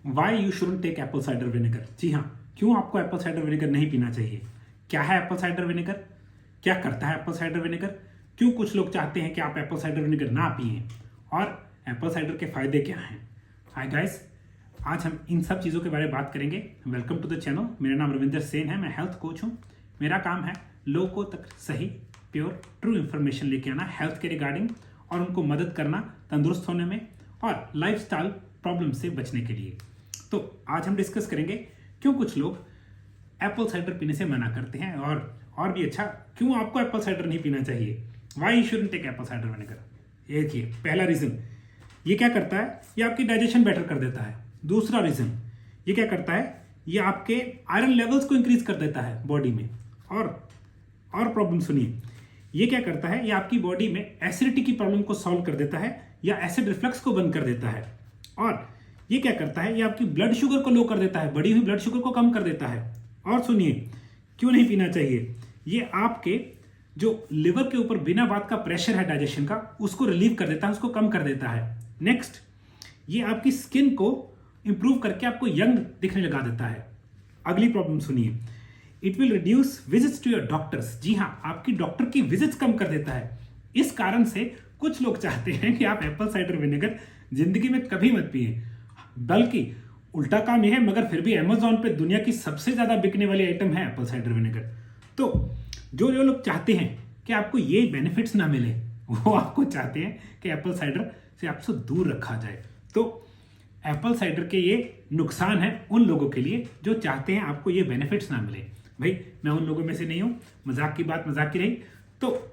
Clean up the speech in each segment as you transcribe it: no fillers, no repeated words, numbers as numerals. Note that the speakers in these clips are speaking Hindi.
Y you shouldn't take apple cider vinegar. जी हाँ, क्यों आपको एप्पल साइडर विनेगर नहीं पीना चाहिए? क्या है एप्पल साइडर विनेगर? क्या करता है एप्पल साइडर विनेगर? क्यों कुछ लोग चाहते हैं कि आप एप्पल साइडर विनेगर ना पिए? और एप्पल साइडर के फायदे क्या हैं? हाय गाइस, आज हम इन सब चीज़ों के बारे में बात करेंगे। Welcome to the channel. मेरा नाम रविंदर सेन है, मैं हेल्थ कोच हूँ। मेरा काम है लोगों तक सही, प्योर, ट्रू इन्फॉर्मेशन लेके आना हेल्थ के रिगार्डिंग और उनको मदद करना तंदुरुस्त होने में और लाइफस्टाइल प्रॉब्लम से बचने के लिए। तो आज हम डिस्कस करेंगे क्यों कुछ लोग एप्पल साइडर पीने से मना करते हैं और भी अच्छा, क्यों आपको एप्पल साइडर नहीं पीना चाहिए। Why you shouldn't take apple cider vinegar. ये देखिए, पहला रीजन, ये क्या करता है? ये आपकी डाइजेशन बेटर कर देता है। दूसरा रीजन, ये क्या करता है? ये आपके आयरन लेवल्स को इंक्रीज कर देता है बॉडी में। और प्रॉब्लम सुनिए, ये क्या करता है? ये आपकी बॉडी में एसिडिटी की प्रॉब्लम को सॉल्व कर देता है या एसिड रिफ्लक्स को बंद कर देता है। और ये क्या करता है? ये आपकी ब्लड शुगर को लो कर देता है, बढ़ी हुई ब्लड शुगर को कम कर देता है। और सुनिए, क्यों नहीं पीना चाहिए? ये आपके जो लिवर के ऊपर बिना बात का प्रेशर है डाइजेशन का, उसको रिलीव कर देता है, उसको कम कर देता है। नेक्स्ट, ये आपकी स्किन को इंप्रूव करके आपको यंग दिखने लगा देता है। अगली प्रॉब्लम सुनिए, it will reduce visits to your doctors. जी हाँ, आपकी डॉक्टर की विजिट्स कम कर देता है। इस कारण से कुछ लोग चाहते हैं कि आप एप्पल साइडर विनेगर जिंदगी में कभी मत पिए। बल्कि उल्टा काम यह है, मगर फिर भी अमेजोन पे दुनिया की सबसे ज्यादा बिकने वाली आइटम है एप्पल साइडर विनेगर। तो जो लोग चाहते हैं कि आपको ये बेनिफिट्स ना मिले, वो आपको चाहते हैं कि एप्पल साइडर से आपसे दूर रखा जाए। तो एप्पल साइडर के ये नुकसान है उन लोगों के लिए जो चाहते हैं आपको ये बेनिफिट्स ना मिले। भाई, मैं उन लोगों में से नहीं हूं, मजाक की बात मजाक की रही। तो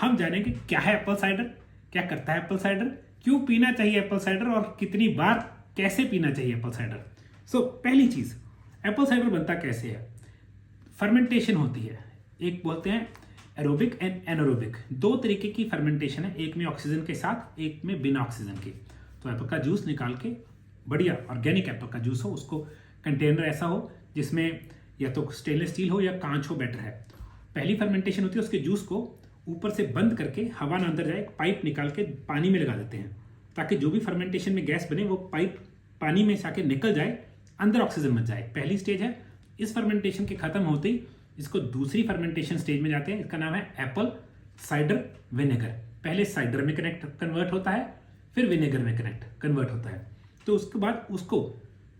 हम जानेंगे क्या है एप्पल साइडर, क्या करता है एप्पल साइडर, क्यों पीना चाहिए एप्पल साइडर और कितनी बार, कैसे पीना चाहिए एप्पल साइडर। सो पहली चीज, एप्पल साइडर बनता कैसे है? फर्मेंटेशन होती है। एक बोलते हैं एरोबिक एंड एनारोबिक, दो तरीके की फर्मेंटेशन है, एक में ऑक्सीजन के साथ, एक में बिना ऑक्सीजन के। तो एप्पल का जूस निकाल के, बढ़िया ऑर्गेनिक एप्पल का जूस हो, उसको कंटेनर ऐसा हो जिसमें या तो स्टेनलेस स्टील हो या कांच हो, बेटर है। पहली फर्मेंटेशन होती है, उसके जूस को ऊपर से बंद करके हवा ना अंदर जाए, पाइप निकाल के पानी में लगा देते हैं ताकि जो भी फर्मेंटेशन में गैस बने वो पाइप पानी में जाके निकल जाए, अंदर ऑक्सीजन मच जाए। पहली स्टेज है। इस फर्मेंटेशन के खत्म होते ही इसको दूसरी फर्मेंटेशन स्टेज में जाते हैं, इसका नाम है एप्पल साइडर विनेगर। पहले साइडर में कन्वर्ट होता है, फिर विनेगर में कन्वर्ट होता है। तो उसके बाद उसको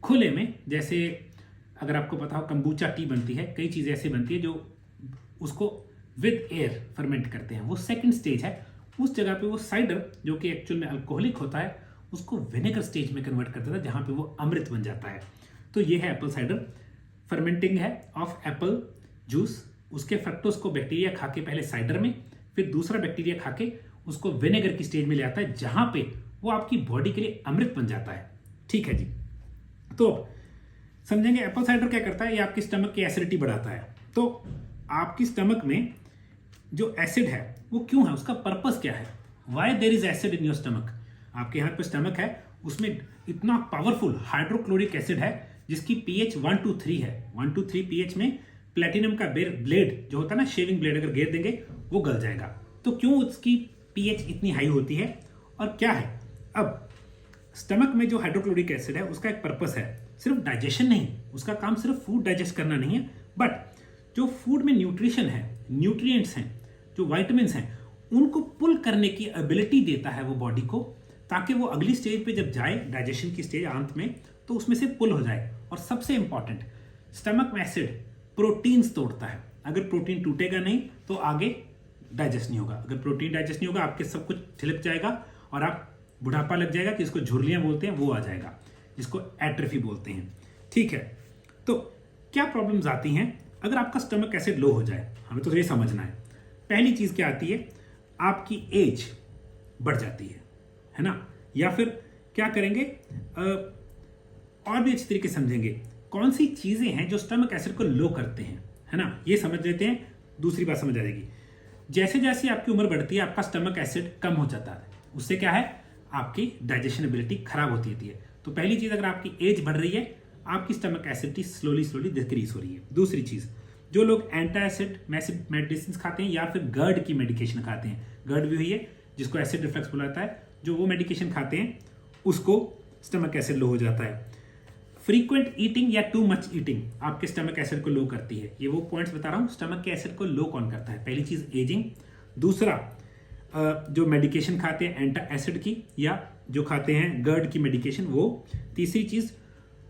खुले में, जैसे अगर आपको पता हो कंबूचा टी बनती है, कई चीजें ऐसी बनती है जो उसको विद एयर फर्मेंट करते हैं, वो सेकंड स्टेज है। उस जगह पे वो साइडर, जो कि एक्चुअल में अल्कोहलिक होता है, उसको विनेगर स्टेज में कन्वर्ट कर देता है, जहां पे वो अमृत बन जाता है। तो ये है एप्पल साइडर। फर्मेंटिंग है ऑफ एप्पल जूस। उसके फ्रक्टोज को बैक्टीरिया खा के पहले साइडर में, फिर दूसरा बैक्टीरिया खा के उसको विनेगर की स्टेज में ले आता है, जहां पे वो आपकी बॉडी के लिए अमृत बन जाता है। ठीक है जी। तो समझेंगे एप्पल साइडर क्या करता है। ये आपकी स्टमक की एसिडिटी बढ़ाता है। तो आपकी स्टमक में जो एसिड है वो क्यों है, उसका पर्पस क्या है? Why there is acid in your stomach. आपके यहाँ पे स्टमक है, उसमें इतना पावरफुल हाइड्रोक्लोरिक एसिड है जिसकी पीएच 1 to 3 है। 1 to 3 पीएच में प्लेटिनम का ब्लेड जो होता है ना, शेविंग ब्लेड, अगर गिर देंगे वो गल जाएगा। तो क्यों उसकी पीएच इतनी हाई होती है और क्या है? अब स्टमक में जो हाइड्रोक्लोरिक एसिड है उसका एक पर्पस है, सिर्फ डाइजेशन नहीं, उसका काम सिर्फ फूड डाइजेस्ट करना नहीं है, बट जो फूड में न्यूट्रिशन है, न्यूट्रिएंट्स हैं, जो वाइटामिन्स हैं, उनको पुल करने की एबिलिटी देता है वो बॉडी को, ताकि वो अगली स्टेज पे जब जाए, डाइजेशन की स्टेज अंत में, तो उसमें से पुल हो जाए। और सबसे इंपॉर्टेंट, स्टमक में एसिड प्रोटीन्स तोड़ता है। अगर प्रोटीन टूटेगा नहीं तो आगे डाइजेस्ट नहीं होगा। अगर प्रोटीन डाइजेस्ट नहीं होगा, आपके सब कुछ छिलक जाएगा और आप बुढ़ापा लग जाएगा, कि इसको झुर्रियां बोलते हैं, वो आ जाएगा, जिसको एट्रोफी बोलते हैं। ठीक है। तो क्या प्रॉब्लम्स आती हैं अगर आपका स्टमक एसिड लो हो जाए? हमें तो ये समझना है। पहली चीज क्या आती है? आपकी एज बढ़ जाती है ना? या फिर क्या करेंगे, और भी अच्छी तरीके समझेंगे कौन सी चीजें हैं जो स्टमक एसिड को लो करते हैं, है ना? ये समझ लेते हैं, दूसरी बात समझ आ जाएगी। जैसे जैसे आपकी उम्र बढ़ती है, आपका स्टमक एसिड कम हो जाता है। उससे क्या है? आपकी डाइजेशन एबिलिटी खराब होती है। तो पहली चीज, अगर आपकी एज बढ़ रही है, आपकी स्टमक एसिडिटी स्लोली डिक्रीज हो रही है। दूसरी चीज, जो लोग एंटी एसिड मेडिसिन खाते हैं या फिर गर्ड की मेडिकेशन खाते हैं, गर्ड भी हुई है जिसको एसिड रिफ्लक्स बुलाता है, जो वो मेडिकेशन खाते हैं उसको स्टमक एसिड लो हो जाता है। फ्रीक्वेंट ईटिंग या टू मच ईटिंग आपके स्टमक एसिड को लो करती है। ये वो पॉइंट्स बता रहा हूँ स्टमक के एसिड को लो कौन करता है। पहली चीज एजिंग, दूसरा जो मेडिकेशन खाते हैं एंटा एसिड की या जो खाते हैं गर्ड की मेडिकेशन वो, तीसरी चीज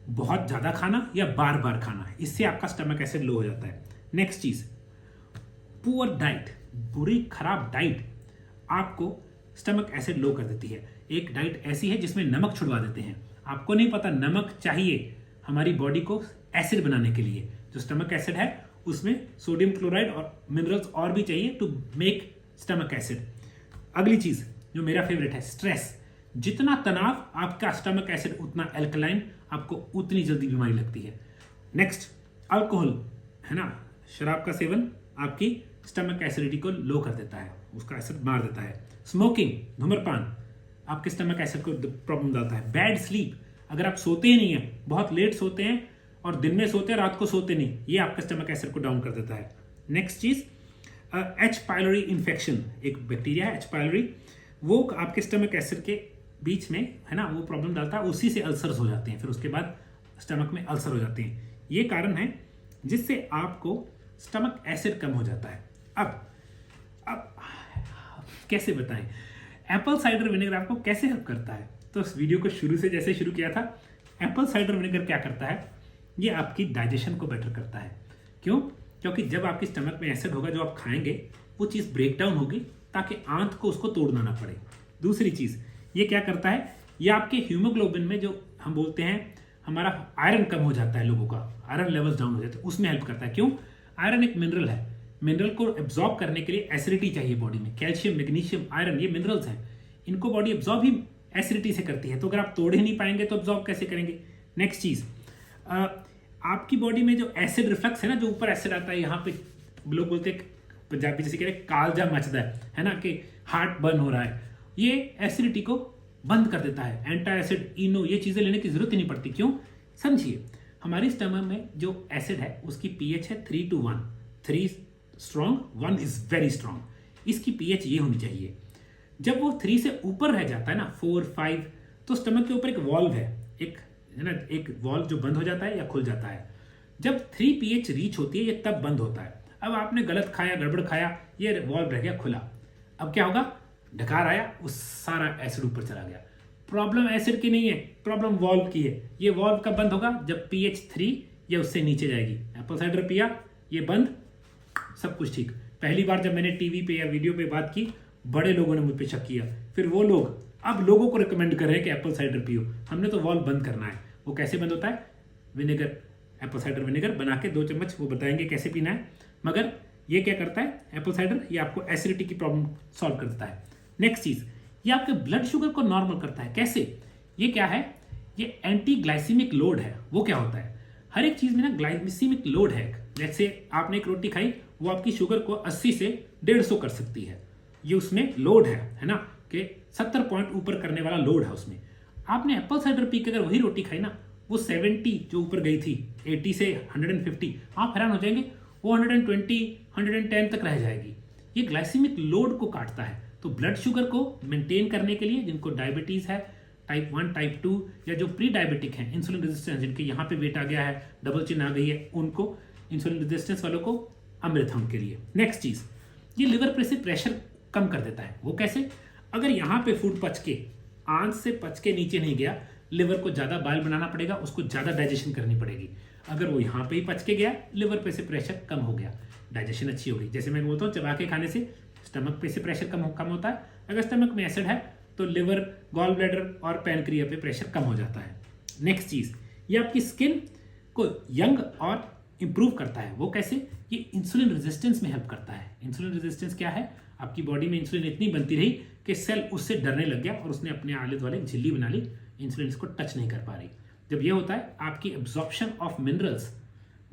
बहुत ज्यादा खाना या बार बार खाना, इससे आपका स्टमक एसिड लो हो जाता है। नेक्स्ट चीज पुअर डाइट, बुरी खराब डाइट आपको स्टमक एसिड लो कर देती है। एक डाइट ऐसी है जिसमें नमक छुड़वा देते हैं, आपको नहीं पता नमक चाहिए हमारी बॉडी को एसिड बनाने के लिए। जो स्टमक एसिड है उसमें सोडियम क्लोराइड और मिनरल्स और भी चाहिए टू मेक स्टमक एसिड। अगली चीज जो मेरा फेवरेट है स्ट्रेस, जितना तनाव आपका स्टमक एसिड उतना एल्कलाइन, आपको उतनी जल्दी बीमारी लगती है। नेक्स्ट अल्कोहल है ना, शराब का सेवन आपकी स्टमक एसिडिटी को लो कर देता है, उसका एसिड मार देता है। स्मोकिंग, धूम्रपान आपके स्टमक एसिड को प्रॉब्लम डालता है। बैड स्लीप, अगर आप सोते ही नहीं है, बहुत लेट सोते हैं और दिन में सोते हैं रात को सोते नहीं, ये आपके स्टमक एसिड को डाउन कर देता है। नेक्स्ट चीज एच पाइलोरी इन्फेक्शन, एक बैक्टीरिया है एच पाइलोरी, वो आपके स्टमक एसिड के बीच में है ना वो प्रॉब्लम डालता है, उसी से अल्सर्स हो जाते हैं, फिर उसके बाद स्टमक में अल्सर हो जाते हैं। ये कारण है जिससे आपको स्टमक एसिड कम हो जाता है। अब कैसे बताएं एप्पल साइडर विनेगर आपको कैसे हेल्प करता है। तो इस वीडियो को शुरू से जैसे शुरू किया था, एप्पल साइडर विनेगर क्या करता है, ये आपकी डाइजेशन को बेटर करता है। क्यों? क्योंकि जब आपकी स्टमक में एसिड होगा जो आप खाएंगे वो चीज़ ब्रेक डाउन होगी ताकि आंत को उसको तोड़ना ना पड़े। दूसरी चीज़ ये क्या करता है, ये आपके हीमोग्लोबिन में जो हम बोलते हैं हमारा आयरन कम हो जाता है, लोगों का आयरन लेवल्स डाउन हो जाते हैं, उसमें हेल्प करता है। क्यों? आयरन एक मिनरल है, मिनरल को एब्जॉर्ब करने के लिए एसिडिटी चाहिए बॉडी में। कैल्शियम, मैग्नीशियम, आयरन ये मिनरल्स हैं, इनको बॉडी एब्जॉर्ब ही एसिडिटी से करती है, तो अगर आप तोड़ ही नहीं पाएंगे तो एब्जॉर्ब कैसे करेंगे। नेक्स्ट चीज आपकी बॉडी में जो एसिड रिफ्लक्स है ना, जो ऊपर एसिड आता है, यहाँ पे लोग बोलते हैं पंजाबी जैसे कह रहे कालजा मचदा है ना, कि हार्ट बर्न हो रहा है, ये एसिडिटी को बंद कर देता है। एंटा एसिड, इनो, ये चीजें लेने की जरूरत ही नहीं पड़ती। क्यों? समझिए, हमारी स्टमक में जो एसिड है उसकी पीएच है 3 to 1, 3 strong 1 is very strong. इसकी पीएच ये होनी चाहिए। जब वो 3 से ऊपर रह जाता है ना 4, 5, तो स्टमक के ऊपर एक वॉल्व है, एक है ना, एक वॉल्व जो बंद हो जाता है या खुल जाता है। जब 3 pH रीच होती है ये तब बंद होता है। अब आपने गलत खाया, गड़बड़ खाया, ये वॉल्व रह गया खुला, अब क्या होगा, डकार आया, उस सारा एसिड ऊपर चला गया। प्रॉब्लम एसिड की नहीं है, प्रॉब्लम वॉल्व की है। ये वॉल्व कब बंद होगा, जब pH 3 या उससे नीचे जाएगी। एप्पल साइडर पिया, ये बंद, सब कुछ ठीक। पहली बार जब मैंने टीवी पे या वीडियो पे बात की, बड़े लोगों ने मुझ पे शक किया, फिर वो लोग अब लोगों को रिकमेंड कर रहे हैं कि एप्पल साइडर पियो। हमने तो वॉल्व बंद करना है। वो कैसे बंद होता है, विनेगर, एप्पल साइडर विनेगर बना के 2 चम्मच, वो बताएंगे कैसे पीना है। मगर ये क्या करता है एप्पल साइडर, ये आपको एसिडिटी की प्रॉब्लम सॉल्व कर देता है। नेक्स्ट चीज, ये आपके ब्लड शुगर को नॉर्मल करता है। कैसे? ये क्या है, ये एंटी ग्लाइसीमिक लोड है। वो क्या होता है, हर एक चीज में ना ग्लाइसीमिक लोड है। जैसे आपने एक रोटी खाई, वो आपकी शुगर को 80 से 150 कर सकती है, ये उसमें लोड है ना, कि 70 पॉइंट ऊपर करने वाला लोड है उसमें। आपने एप्पल साइडर पी के अगर वही रोटी खाई ना, वो 70 जो ऊपर गई थी 80 से 150, आप हैरान हो जाएंगे, वो 120, 110 तक रह जाएगी। ये ग्लाइसीमिक लोड को काटता है। तो ब्लड शुगर को मेंटेन करने के लिए, जिनको डायबिटीज है टाइप 1, टाइप 2, या जो प्री डायबिटिक हैं, इंसुलिन रेजिस्टेंस, जिनके यहाँ पे वेट आ गया है, डबल चिन्ह आ गई है, उनको, इंसुलिन रेजिस्टेंस वालों को अमृत है उनके लिए। नेक्स्ट चीज, ये लिवर पे से प्रेशर कम कर देता है। वो कैसे? अगर यहाँ पे फूड पच के, आंत से पच के नीचे नहीं गया, लिवर को ज्यादा बाइल बनाना पड़ेगा, उसको ज्यादा डाइजेशन करनी पड़ेगी। अगर वो यहाँ पे ही पच के गया, लिवर पे से प्रेशर कम हो गया, डाइजेशन अच्छी हो गई। जैसे मैं बोलता हूँ, चबा के खाने से स्टमक पे से प्रेशर कम होता है। अगर स्टमक में एसिड है तो लिवर, गॉल ब्लैडर और पैनक्रिया पे प्रेशर कम हो जाता है। नेक्स्ट चीज, ये आपकी स्किन को यंग और इंप्रूव करता है। वो कैसे? ये इंसुलिन रेजिस्टेंस में हेल्प करता है। इंसुलिन रेजिस्टेंस क्या है, आपकी बॉडी में इंसुलिन इतनी बनती रही कि सेल उससे डरने लग गया और उसने अपने आले द्वारे झिल्ली बना ली, इंसुलिन इसको टच नहीं कर पा रही। जब ये होता है, आपकी एब्जॉर्प्शन ऑफ मिनरल्स,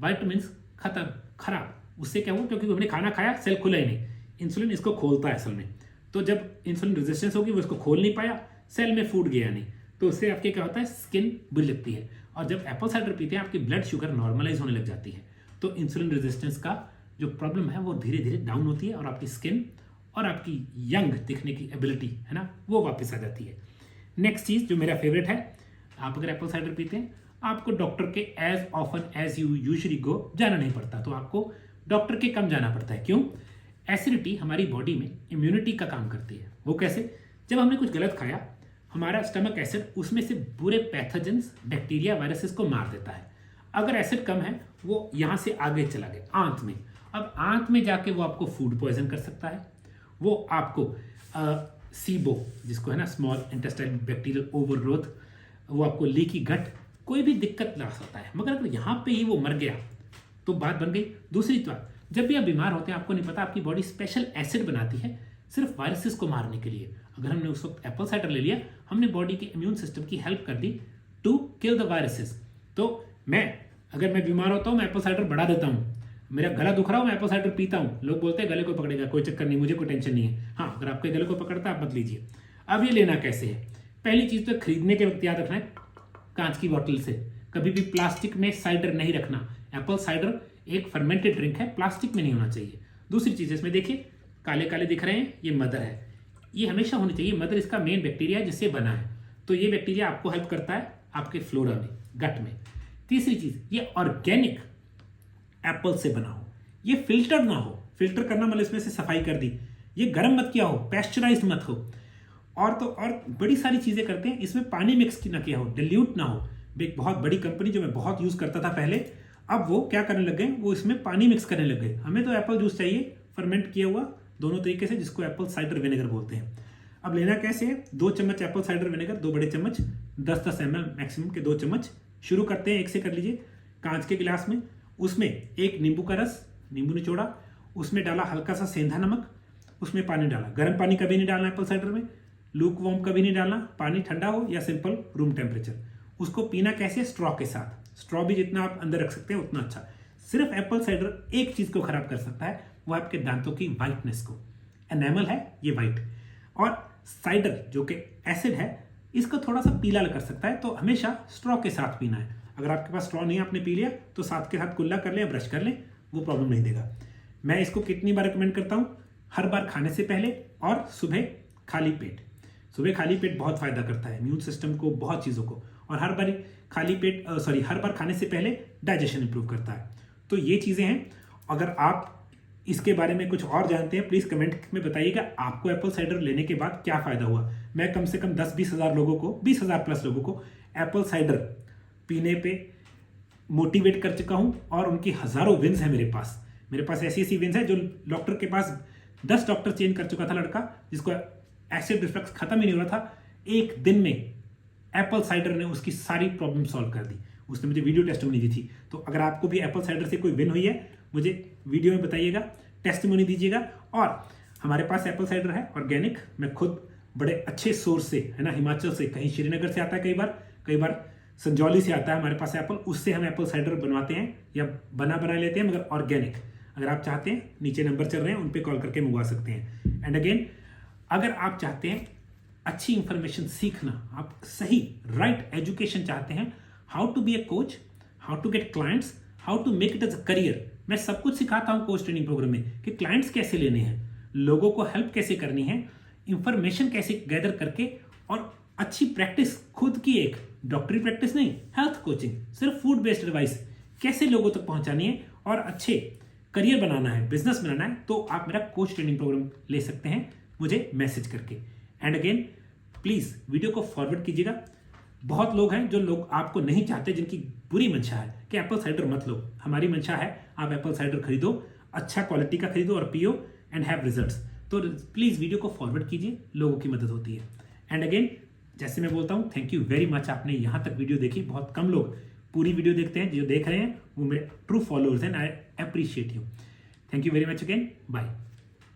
वाइटामिन्स खत्म, खराब। उससे क्या हुआ, क्योंकि हमने खाना खाया, सेल खुला ही नहीं, इंसुलिन इसको खोलता है असल में। तो जब इंसुलिन रेजिस्टेंस होगी, वो इसको खोल नहीं पाया, सेल में फूड गया नहीं, तो उससे आपके क्या होता है, स्किन बुरी लगती है। और जब एप्पल साइडर पीते हैं, आपकी ब्लड शुगर नॉर्मलाइज होने लग जाती है, तो इंसुलिन रेजिस्टेंस का जो प्रॉब्लम है वो धीरे धीरे डाउन होती है और आपकी स्किन और आपकी यंग दिखने की एबिलिटी है ना, वो वापस आ जाती है। नेक्स्ट चीज जो मेरा फेवरेट है, आप अगर एप्पल साइडर पीते हैं, आपको डॉक्टर के as often as you usually go जाना नहीं पड़ता, तो आपको डॉक्टर के कम जाना पड़ता है। क्यों? एसिडिटी हमारी बॉडी में इम्यूनिटी का काम करती है। वो कैसे? जब हमने कुछ गलत खाया, हमारा स्टमक एसिड उसमें से बुरे पैथोजेंस, बैक्टीरिया, वायरसेस को मार देता है। अगर एसिड कम है, वो यहाँ से आगे चला गया आंत में। अब आंत में जाके वो आपको फूड पॉइजन कर सकता है, वो आपको सीबो, जिसको है ना स्मॉल इंटेस्टाइन बैक्टीरियल ओवरग्रोथ, वो आपको लीकी गट, कोई भी दिक्कत ला सकता है। मगर अगर यहाँ पे ही वो मर गया तो बात बन गई। दूसरी बात, जब भी आप बीमार होते हैं, आपको नहीं पता आपकी बॉडी स्पेशल एसिड बनाती है सिर्फ वायरसेस को मारने के लिए। अगर हमने उस वक्त एप्पल साइडर ले लिया, हमने बॉडी के इम्यून सिस्टम की हेल्प कर दी टू किल द वायरसेस। तो अगर मैं बीमार होता हूँ, मैं एप्पल साइडर बढ़ा देता हूँ। मेरा गला दुख रहा हो, मैं एप्पल साइडर पीता हूँ, लोग बोलते हैं गले को पकड़ेगा, कोई चक्कर नहीं, मुझे कोई टेंशन नहीं है। हाँ, अगर आपके गले को पकड़ता है आप मत लीजिए। अब ये लेना कैसे है? पहली चीज़ तो खरीदने के वक्त याद रखना है, कांच की बॉटल से कभी भी प्लास्टिक में साइडर नहीं रखना। एप्पल साइडर एक फर्मेंटेड ड्रिंक है, प्लास्टिक में नहीं होना चाहिए। दूसरी चीज़, इसमें देखिए काले काले दिख रहे हैं, ये मदर है, ये हमेशा होनी चाहिए। मदर इसका मेन बैक्टीरिया है जिससे बना है, तो ये बैक्टीरिया आपको हेल्प करता है आपके फ्लोरा में, गट में। तीसरी चीज़, ये ऑर्गेनिक एप्पल से बना हो, ये फिल्टर ना हो। फिल्टर करना मतलब इसमें से सफाई कर दी, ये गर्म मत किया हो, पेस्चराइज्ड मत हो। और बड़ी सारी चीज़ें करते हैं, इसमें पानी मिक्स ना किया हो, डिल्यूट ना हो। एक बहुत बड़ी कंपनी जो मैं बहुत यूज़ करता था पहले, अब वो क्या करने लग गए, वो इसमें पानी मिक्स करने लग गए। हमें तो एप्पल जूस चाहिए फर्मेंट किया हुआ, दोनों तरीके से, जिसको एप्पल साइडर विनेगर बोलते हैं। अब लेना कैसे है? 2 चम्मच एप्पल साइडर विनेगर, 2 बड़े चम्मच, 10-10 ml मैक्सिमम के 2 चम्मच। शुरू करते हैं एक से, कर लीजिए कांच के गिलास में। उसमें एक नींबू का रस, नींबू निचोड़ा, उसमें डाला हल्का सा सेंधा नमक, उसमें पानी डाला। गर्म पानी कभी नहीं डालना एप्पल साइडर में, लूक वार्म कभी नहीं डालना, पानी ठंडा हो या सिंपल रूम टेम्परेचर। उसको पीना कैसे? स्ट्रॉ के साथ। स्ट्रॉ भी जितना आप अंदर रख सकते हैं उतना अच्छा। सिर्फ एप्पल साइडर एक चीज़ को खराब कर सकता है, वो आपके दांतों की वाइटनेस को। एनेमल है ये वाइट, और साइडर जो कि एसिड है, इसको थोड़ा सा पीला कर सकता है। तो हमेशा स्ट्रॉ के साथ पीना है। अगर आपके पास स्ट्रॉ नहीं, आपने पी लिया, तो साथ के साथ कुल्ला कर लें, ब्रश कर लें, वो प्रॉब्लम नहीं देगा। मैं इसको कितनी बार रिकमेंड करता हूँ? हर बार खाने से पहले और सुबह खाली पेट। सुबह खाली पेट बहुत फायदा करता है इम्यून सिस्टम को, बहुत चीज़ों को। और हर बार खाने से पहले डाइजेशन इंप्रूव करता है। तो ये चीज़ें हैं। अगर आप इसके बारे में कुछ और जानते हैं, प्लीज़ कमेंट में बताइएगा आपको एप्पल साइडर लेने के बाद क्या फ़ायदा हुआ। मैं कम से कम 10-20 हज़ार लोगों को, 20,000 प्लस लोगों को एप्पल साइडर पीने पे मोटिवेट कर चुका हूँ, और उनकी हज़ारों विन्स हैं मेरे पास। ऐसी विन्स है जो डॉक्टर के पास 10 डॉक्टर चेंज कर चुका था लड़का, जिसको एसिड रिफ्लक्स खत्म ही नहीं हो रहा था। एक दिन में एप्पल साइडर ने उसकी सारी प्रॉब्लम सॉल्व कर दी। उसने मुझे वीडियो टेस्टिमोनी दी थी। तो अगर आपको भी एप्पल साइडर से कोई विन हुई है, मुझे वीडियो में बताइएगा, टेस्टिमोनी दीजिएगा। और हमारे पास एप्पल साइडर है ऑर्गेनिक, मैं खुद बड़े अच्छे सोर्स से, है ना, हिमाचल से, कहीं श्रीनगर से आता है, कई बार संजौली से आता है हमारे पास एप्पल, उससे हम एप्पल साइडर बनवाते हैं या बना लेते हैं, मगर ऑर्गेनिक। अगर आप चाहते हैं, नीचे नंबर चल रहे हैं, उन पर कॉल करके मंगवा सकते हैं। एंड अगेन, अगर आप चाहते हैं अच्छी इंफॉर्मेशन सीखना, आप सही राइट एजुकेशन चाहते हैं, how to be a coach, how to get clients, how to make it as a career, मैं सब कुछ सिखाता हूँ कोच ट्रेनिंग प्रोग्राम में, कि क्लाइंट्स कैसे लेने हैं, लोगों को हेल्प कैसे करनी है, इंफॉर्मेशन कैसे गैदर करके, और अच्छी प्रैक्टिस खुद की, एक डॉक्टरी प्रैक्टिस नहीं, हेल्थ कोचिंग, सिर्फ फूड बेस्ड एडवाइस कैसे लोगों तक पहुंचानी है और अच्छे करियर बनाना है, बिजनेस बनाना है, तो आप मेरा कोच ट्रेनिंग प्रोग्राम ले सकते हैं मुझे मैसेज करके। एंड अगेन, प्लीज़ वीडियो को फॉरवर्ड कीजिएगा। बहुत लोग हैं जो लोग आपको नहीं चाहते, जिनकी बुरी मंशा है कि एप्पल साइडर मत लो। हमारी मंशा है आप एप्पल साइडर खरीदो, अच्छा क्वालिटी का खरीदो और पियो एंड हैव रिजल्ट्स। तो प्लीज़ वीडियो को फॉरवर्ड कीजिए, लोगों की मदद होती है। एंड अगेन, जैसे मैं बोलता हूँ, थैंक यू वेरी मच, आपने यहाँ तक वीडियो देखी। बहुत कम लोग पूरी वीडियो देखते हैं, जो देख रहे हैं वो मेरे ट्रू फॉलोअर्स हैं। I appreciate you. Thank you very much again, bye.